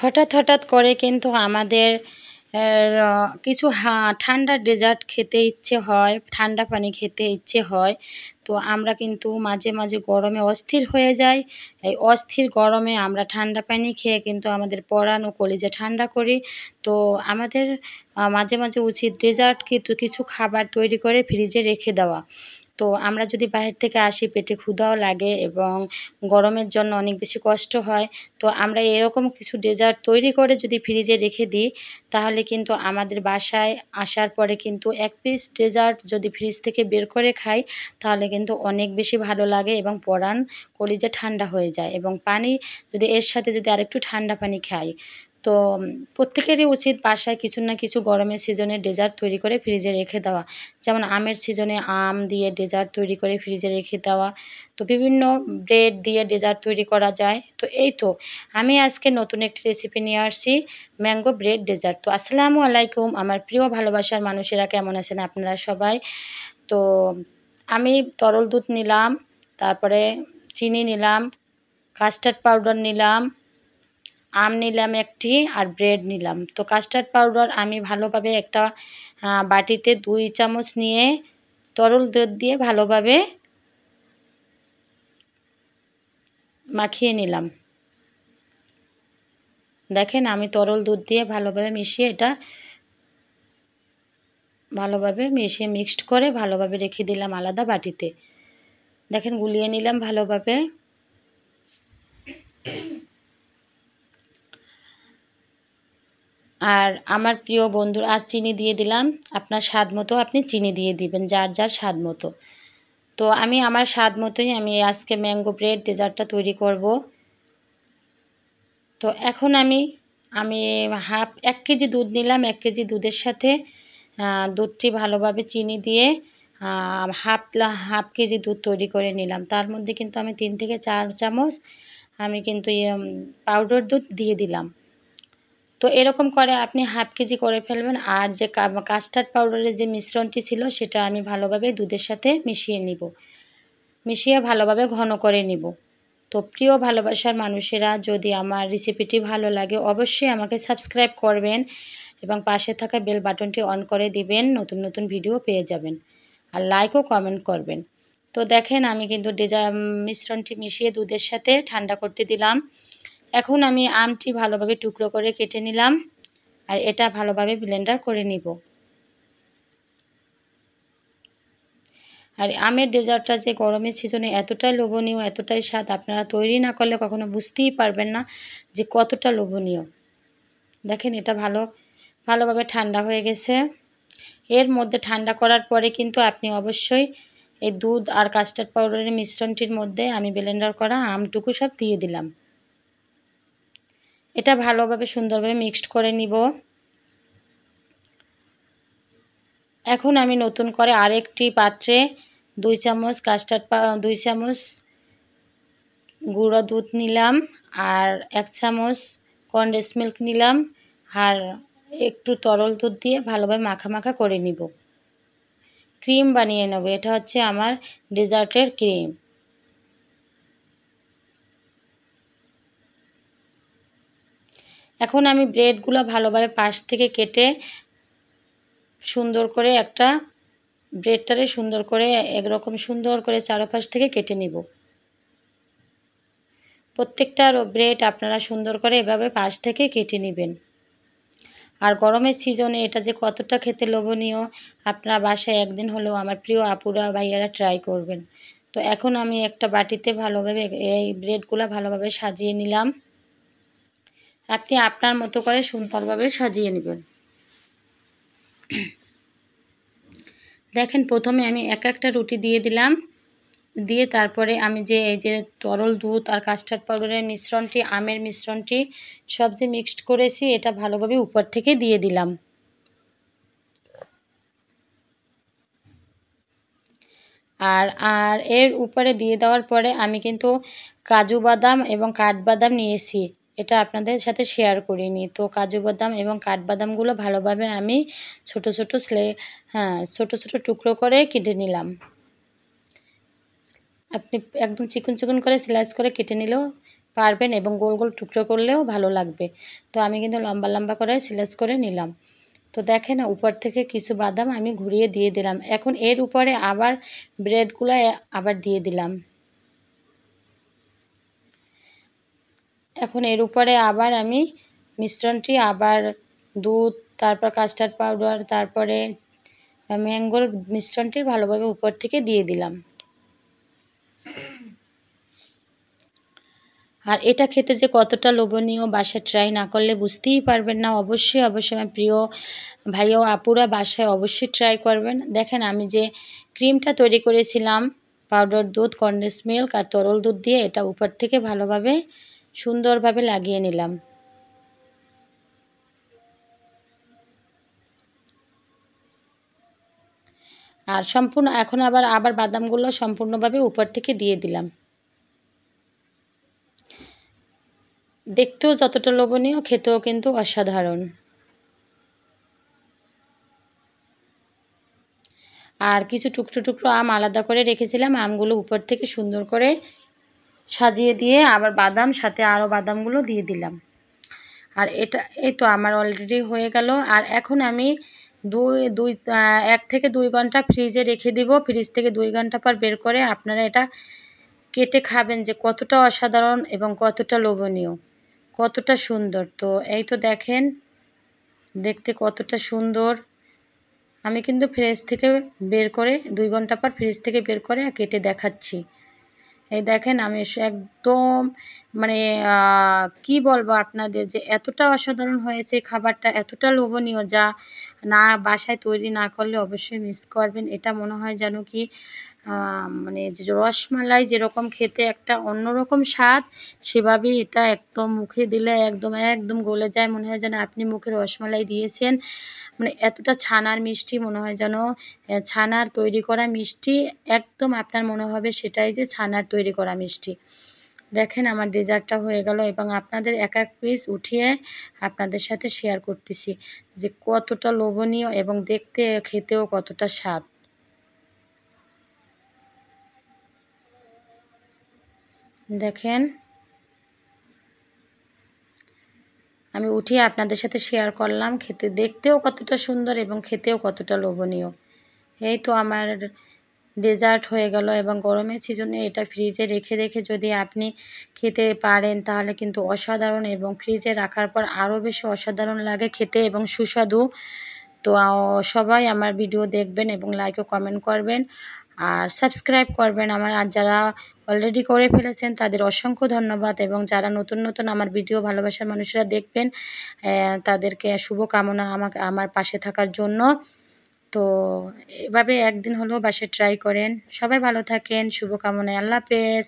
হঠাৎ হঠাৎ করে কিন্তু আমাদের কিছু ঠান্ডা ডেজার্ট খেতে ইচ্ছে হয়, ঠান্ডা পানি খেতে ইচ্ছে হয়। তো আমরা কিন্তু মাঝে মাঝে গরমে অস্থির হয়ে যাই। এই অস্থির গরমে আমরা ঠান্ডা পানি খেয়ে কিন্তু আমাদের পরাণ ও কলিজা ঠান্ডা করি। তো আমাদের মাঝে মাঝে উচিত ডেজার্ট কিন্তু কিছু খাবার তৈরি করে ফ্রিজে রেখে দেওয়া। তো আমরা যদি বাহির থেকে আসি, পেটে ক্ষুধাও লাগে এবং গরমের জন্য অনেক বেশি কষ্ট হয়। তো আমরা এরকম কিছু ডেজার্ট তৈরি করে যদি ফ্রিজে রেখে দিই, তাহলে কিন্তু আমাদের বাসায় আসার পরে কিন্তু ১ পিস ডেজার্ট যদি ফ্রিজ থেকে বের করে খাই, তাহলে কিন্তু অনেক বেশি ভালো লাগে এবং পরাণ কলিজা ঠান্ডা হয়ে যায় এবং পানি যদি এর সাথে যদি আরেকটু ঠান্ডা পানি খাই, তো প্রত্যেকেরই উচিত বাসায় কিছু না কিছু গরমের সিজনে ডেজার্ট তৈরি করে ফ্রিজে রেখে দেওয়া। যেমন আমের সিজনে আম দিয়ে ডেজার্ট তৈরি করে ফ্রিজে রেখে দেওয়া। তো বিভিন্ন ব্রেড দিয়ে ডেজার্ট তৈরি করা যায়। তো এই তো আমি আজকে নতুন একটি রেসিপি নিয়ে আসছি, ম্যাঙ্গো ব্রেড ডেজার্ট। তো আসসালামু আলাইকুম আমার প্রিয় ভালোবাসার মানুষেরা, কেমন আছেন আপনারা সবাই? তো আমি তরল দুধ নিলাম, তারপরে চিনি নিলাম, কাস্টার্ড পাউডার নিলাম, আম নিলাম একটি আর ব্রেড নিলাম। তো কাস্টার্ড পাউডার আমি ভালোভাবে একটা বাটিতে ২ চামচ নিয়ে তরল দুধ দিয়ে ভালোভাবে মাখিয়ে নিলাম। দেখেন আমি তরল দুধ দিয়ে ভালোভাবে মিশিয়ে এটা ভালোভাবে মিশিয়ে মিক্সড করে ভালোভাবে রেখে দিলাম আলাদা বাটিতে। দেখেন গুলিয়ে নিলাম ভালোভাবে। আর আমার প্রিয় বন্ধু আর চিনি দিয়ে দিলাম। আপনার স্বাদ মতো আপনি চিনি দিয়ে দিবেন, যার যার স্বাদ মতো। তো আমি আমার স্বাদ মতোই আমি আজকে ম্যাঙ্গো ব্রেড ডেজার্টটা তৈরি করব। তো এখন আমি ১ কেজি দুধ নিলাম। ১ কেজি দুধের সাথে দুধটি ভালোভাবে চিনি দিয়ে হাফ কেজি দুধ তৈরি করে নিলাম। তার মধ্যে কিন্তু আমি ৩ থেকে ৪ চামচ আমি কিন্তু পাউডার দুধ দিয়ে দিলাম। তো এরকম করে আপনি হাফ কেজি করে ফেলবেন। আর যে কাস্টার্ড পাউডারের যে মিশ্রণটি ছিল সেটা আমি ভালোভাবে দুধের সাথে মিশিয়ে নিব। মিশিয়ে ভালোভাবে ঘন করে নিব। তো প্রিয় ভালোবাসার মানুষেরা, যদি আমার রেসিপিটি ভালো লাগে অবশ্যই আমাকে সাবস্ক্রাইব করবেন এবং পাশে থাকা বেল বাটনটি অন করে দিবেন, নতুন নতুন ভিডিও পেয়ে যাবেন। আর লাইক ও কমেন্ট করবেন। তো দেখেন আমি কিন্তু মিশ্রণটি মিশিয়ে দুধের সাথে ঠান্ডা করতে দিলাম। এখন আমি আমটি ভালোভাবে টুকরো করে কেটে নিলাম আর এটা ভালোভাবে ব্লেন্ডার করে নিব। আর আমের ডেজার্টটা যে গরমের সিজনে এতটাই লোভনীয়, এতটাই স্বাদ, আপনারা তৈরি না করলে কখনো বুঝতেই পারবেন না যে কতটা লোভনীয়। দেখেন এটা ভালোভাবে ঠান্ডা হয়ে গেছে। এর মধ্যে ঠান্ডা করার পরে কিন্তু আপনি অবশ্যই এই দুধ আর কাস্টার্ড পাউডারের মিশ্রণটির মধ্যে আমি ব্লেন্ডার করা আমটুকু সব দিয়ে দিলাম। এটা ভালোভাবে সুন্দরভাবে মিক্সড করে নিব। এখন আমি নতুন করে আরেকটি পাত্রে ২ চামচ ২ চামচ গুঁড়ো দুধ নিলাম আর ১ চামচ কনডেন্স মিল্ক নিলাম আর একটু তরল দুধ দিয়ে ভালোভাবে মাখা করে নিব। ক্রিম বানিয়ে নেব। এটা হচ্ছে আমার ডেজার্টের ক্রিম। এখন আমি ব্রেডগুলো ভালোভাবে পাশ থেকে কেটে সুন্দর করে একটা ব্রেডটারে সুন্দর করে একরকম সুন্দর করে চারপাশ থেকে কেটে নিব। প্রত্যেকটা ব্রেড আপনারা সুন্দর করে এভাবে পাশ থেকে কেটে নেবেন। আর গরমের সিজনে এটা যে কতটা খেতে লোভনীয়, আপনারা বাসায় একদিন হলেও আমার প্রিয় আপুরা ভাইয়ারা ট্রাই করবেন। তো এখন আমি একটা বাটিতে ভালোভাবে এই ব্রেডগুলো ভালোভাবে সাজিয়ে নিলাম। আপনি আপনার মতো করে সুন্দরভাবে সাজিয়ে নেবেন। দেখেন প্রথমে আমি একটা রুটি দিয়ে দিলাম। দিয়ে তারপরে আমি যে এই যে তরল দুধ আর কাস্টার্ড পাউডারের মিশ্রণটি, আমের মিশ্রণটি সব যে মিক্সড করেছি এটা ভালোভাবে উপর থেকে দিয়ে দিলাম। আর এর উপরে দিয়ে দেওয়ার পরে আমি কিন্তু কাজু বাদাম এবং কাঠবাদাম নিয়েছি। এটা আপনাদের সাথে শেয়ার করিনি। তো কাজু বাদাম এবং কাঠবাদামগুলো ভালোভাবে আমি ছোট ছোট টুকরো করে কেটে নিলাম। আপনি একদম চিকন করে স্লাইস করে কেটে নিলেও পারবেন এবং গোল গোল টুকরো করলেও ভালো লাগবে। তো আমি কিন্তু লম্বা লম্বা করে স্লাইস করে নিলাম। তো দেখেন উপর থেকে কিছু বাদাম আমি ঘুরিয়ে দিয়ে দিলাম। এখন এর উপরে আবার ব্রেডগুলো আবার দিয়ে দিলাম। এখন এর উপরে আবার আমি মিশ্রণটি আবার দুধ, তারপর কাস্টার্ড পাউডার, তারপরে ম্যাঙ্গোর মিশ্রণটি ভালোভাবে উপর থেকে দিয়ে দিলাম। আর এটা খেতে যে কতটা লোভনীয়, বাসায় ট্রাই না করলে বুঝতেই পারবেন না। অবশ্যই আমার প্রিয় ভাই ও আপুরা বাসায় অবশ্যই ট্রাই করবেন। দেখেন আমি যে ক্রিমটা তৈরি করেছিলাম পাউডার দুধ, কনডেন্স মিল্ক আর তরল দুধ দিয়ে, এটা উপর থেকে ভালোভাবে সুন্দরভাবে লাগিয়ে নিলাম। আর সম্পূর্ণ এখন আবার বাদামগুলো সম্পূর্ণভাবে উপর থেকে দিয়ে দিলাম। দেখতেও যতটা লোভনীয়, খেতেও কিন্তু অসাধারণ। আর কিছু টুকরো টুকরো আম আলাদা করে রেখেছিলাম, আমগুলো উপর থেকে সুন্দর করে সাজিয়ে দিয়ে আবার বাদাম সাথে আরও বাদামগুলো দিয়ে দিলাম। আর এটা এই তো আমার অলরেডি হয়ে গেল। আর এখন আমি 1 থেকে 2 ঘন্টা ফ্রিজে রেখে দিব। ফ্রিজ থেকে 2 ঘন্টা পর বের করে আপনারা এটা কেটে খাবেন যে কতটা অসাধারণ এবং কতটা লোভনীয়, কতটা সুন্দর। তো এই তো দেখেন দেখতে কতটা সুন্দর। আমি কিন্তু ফ্রিজ থেকে বের করে 2 ঘন্টা পর ফ্রিজ থেকে বের করে কেটে দেখাচ্ছি। এই দেখেন আমি একদম মানে কি বলবো আপনাদের যে এতটা অসাধারণ হয়েছে খাবারটা, এতটা লোভনীয়, যা না বাসায় তৈরি না করলে অবশ্যই মিস করবেন। এটা মনে হয় যেন কি মানে যে রসমালাই যেরকম খেতে একটা অন্যরকম স্বাদ, সেভাবেই এটা একদম মুখে দিলে একদম গলে যায়। মনে হয় যেন আপনি মুখে রসমালাই দিয়েছেন। মানে এতটা ছানার মিষ্টি, মনে হয় যেন ছানার তৈরি করা মিষ্টি, একদম আপনার মনে হবে সেটাই যে ছানার তৈরি করা মিষ্টি। দেখেন আমার ডেজার্টটা হয়ে গেল এবং আপনাদের এক পিস উঠিয়ে আপনাদের সাথে শেয়ার করতেছি যে কতটা লোভনীয় এবং দেখতে খেতেও কতটা স্বাদ। দেখেন আমি উঠিয়ে আপনাদের সাথে শেয়ার করলাম, দেখতেও কতটা সুন্দর এবং খেতেও কতটা লোভনীয়। এই তো আমার ডেজার্ট হয়ে গেল এবং গরমের সিজনে এটা ফ্রিজে রেখে যদি আপনি খেতে পারেন তাহলে কিন্তু অসাধারণ, এবং ফ্রিজে রাখার পর আরও বেশি অসাধারণ লাগে খেতে এবং সুস্বাদু। তো সবাই আমার ভিডিও দেখবেন এবং লাইক ও কমেন্ট করবেন আর সাবস্ক্রাইব করবেন আমার। আর যারা অলরেডি করে ফেলেছেন তাদের অসংখ্য ধন্যবাদ, এবং যারা নতুন আমার ভিডিও ভালোবাসার মানুষরা দেখবেন তাদেরকে শুভকামনা আমার পাশে থাকার জন্য। তো এভাবে একদিন হলেও বাসায় ট্রাই করেন। সবাই ভালো থাকেন, শুভকামনায়। আল্লাহ হাফেজ।